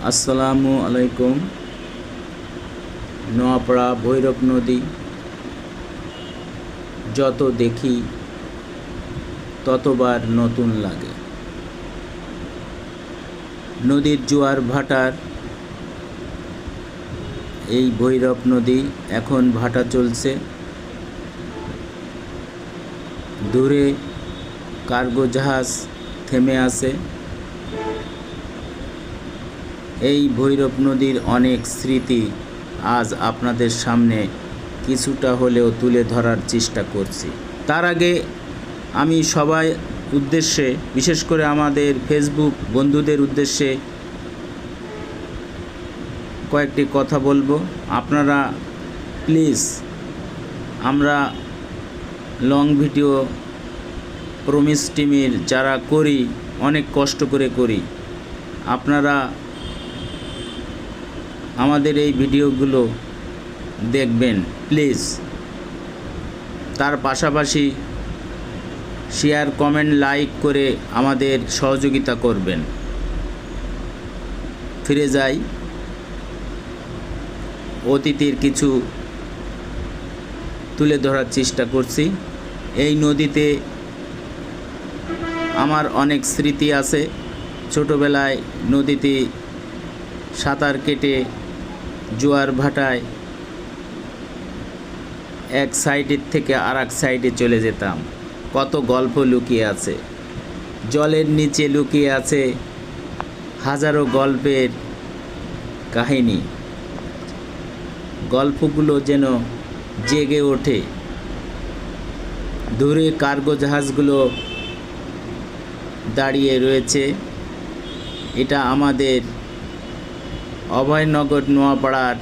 আসসালামু আলাইকুম। নোয়াপাড়া ভৈরব নদী যত দেখি ততবার নতুন লাগে। নদীর জোয়ার ভাটার এই ভৈরব নদী এখন ভাটা চলছে। দূরে কার্গো জাহাজ থেমে আছে। এই ভৈরব নদীর অনেক স্মৃতি আজ আপনাদের সামনে কিছুটা হলেও তুলে ধরার চেষ্টা করছি। তার আগে আমি সবাই উদ্দেশ্যে, বিশেষ করে আমাদের ফেসবুক বন্ধুদের উদ্দেশ্যে কয়েকটি কথা বলবো। আপনারা প্লিজ, আমরা লং ভিডিও প্রমিস টিমের যারা করি, অনেক কষ্ট করে করি, আপনারা আমাদের এই ভিডিওগুলো দেখবেন প্লিজ। তার পাশাপাশি শেয়ার, কমেন্ট, লাইক করে আমাদের সহযোগিতা করবেন। ফিরে যাই, অতীতের কিছু তুলে ধরার চেষ্টা করছি। এই নদীতে আমার অনেক স্মৃতি আছে। ছোটোবেলায় নদীতে সাঁতার কেটে জোয়ার ভাটায় এক সাইডের থেকে আর এক সাইডে চলে যেতাম। কত গল্প লুকিয়ে আছে, জলের নিচে লুকিয়ে আছে হাজারো গল্পের কাহিনী। গল্পগুলো যেন জেগে ওঠে। দূরে কার্গো জাহাজগুলো দাঁড়িয়ে রয়েছে। এটা আমাদের অভয়নগর নোয়াপাড়ার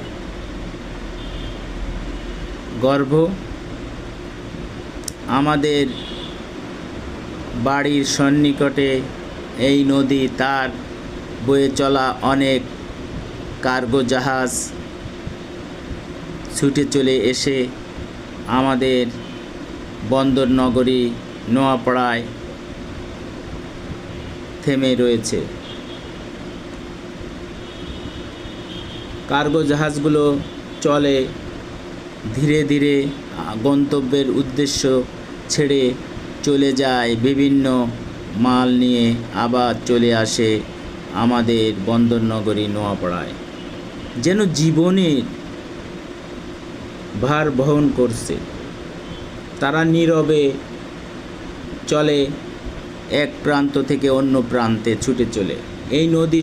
গর্ব। আমাদের বাড়ির সন্নিকটে এই নদী, তার বয়ে চলা অনেক কার্গো জাহাজ ছুটে চলে এসে আমাদের বন্দর নগরী নোয়াপাড়ায় থেমে রয়েছে। কার্গো জাহাজগুলো চলে ধীরে ধীরে, গন্তব্যের উদ্দেশ্য ছেড়ে চলে যায়, বিভিন্ন মাল নিয়ে আবার চলে আসে আমাদের বন্দর নগরী নোয়াপাড়ায়। যেন জীবনের ভার বহন করছে। তারা নীরবে চলে এক প্রান্ত থেকে অন্য প্রান্তে ছুটে চলে। এই নদী